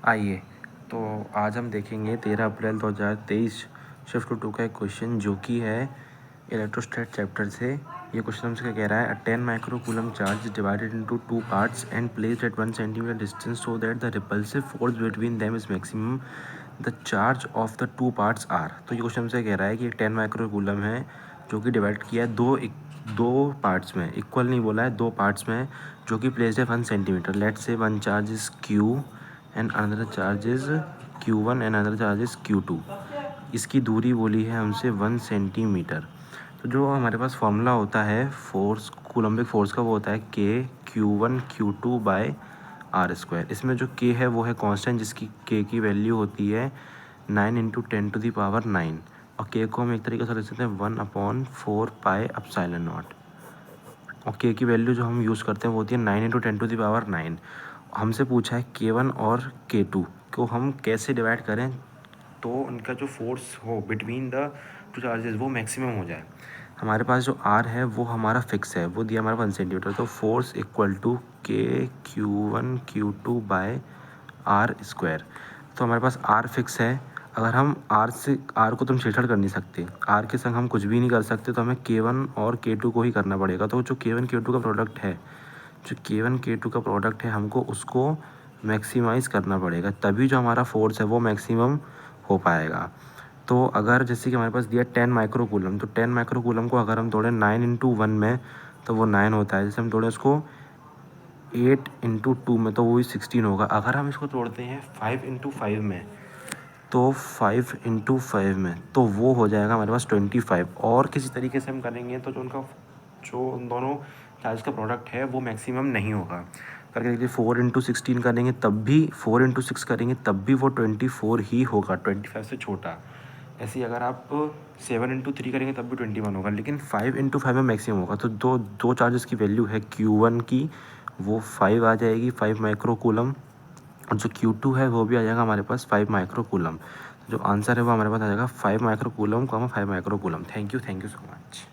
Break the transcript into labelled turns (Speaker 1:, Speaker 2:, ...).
Speaker 1: आइए तो आज हम देखेंगे 13 अप्रैल 2023 शिफ्ट 2 का एक क्वेश्चन जो कि है इलेक्ट्रोस्टैट चैप्टर से। ये क्वेश्चन हमसे क्या कह रहा है, 10 micro coulomb charge divided into 2 parts and placed at 1 centimetre distance so that the repulsive force between them is maximum the charge of the 2 parts are. तो ये क्वेश्चन हमसे कह रहा है कि 10 माइक्रो कूलम है जो कि डिवाइड किया है दो पार्ट्स में, इक्वल नहीं बोला है, 2 पार्ट्स में, जो कि प्लेस्ड है 1 सेंटीमीटर। लेट से one charge is Q and another charge is Q1 and another charge is Q2। इसकी दूरी बोली है हमसे 1 सेंटीमीटर। तो जो हमारे पास फॉर्मूला होता है फोर्स, कूलम्बिक फोर्स का, वो होता है K Q1 Q2 by R square. इसमें जो K है वो है कांस्टेंट, जिसकी K की वैल्यू होती है 9 × 10⁹ और K को हम एक तरीके से लिख सकते हैं 1/4 पाई एप्सिलॉन नॉट। और K की वैल्यू जो हम यूज़ करते हैं वो होती है 9 × 10⁹। हमसे पूछा है K1 और K2 को हम कैसे डिवाइड करें तो उनका जो फोर्स हो बिटवीन द टू चार्जेस वो मैक्सिमम हो जाए। हमारे पास जो R है वो हमारा फिक्स है, वो दिया हमारा 1 सेंटीमीटर। तो force equal to K Q1 Q2 by R square. तो हमारे पास R फिक्स है। अगर हम R को तो हम छेड़छाड़ कर नहीं सकते, R के संग हम कुछ भी नहीं कर सकते, तो हमें K1 और K2 को ही करना पड़ेगा। तो जो K1 K2 का प्रोडक्ट है, हमको उसको मैक्सिमाइज़ करना पड़ेगा, तभी जो हमारा फोर्स है वो मैक्सिमम हो पाएगा। तो अगर जैसे कि हमारे पास दिया 10 माइक्रो कूलम, तो 10 माइक्रो कूलम को अगर हम तोड़ें 9 × 1 में तो वो 9 होता है। जैसे हम तोड़ें उसको 8 × 2 में तो वो ही 16 होगा। अगर हम इसको तोड़ते हैं 5 × 5 में तो 5 × 5 में तो वो हो जाएगा हमारे पास 25। और किसी तरीके से हम करेंगे तो जो उन दोनों चार्ज का प्रोडक्ट है वो मैक्सिमम नहीं होगा। करके देखिए 4 × 16 करेंगे तब भी, 4 × 6 करेंगे तब भी वो 24 ही होगा, 25 से छोटा। ऐसे ही अगर आप 7 × 3 करेंगे तब भी 21 होगा, लेकिन 5 × 5 में मैक्सिमम होगा। तो दो चार्जेस की वैल्यू है Q1 की, वो 5 आ जाएगी, 5 माइक्रो कूलम, और जो Q2 है वो भी आ जाएगा हमारे पास 5 माइक्रो कूलम। जो आंसर है वो हमारे पास आ जाएगा 5 micro coulomb, 5 micro coulomb. Thank you so much.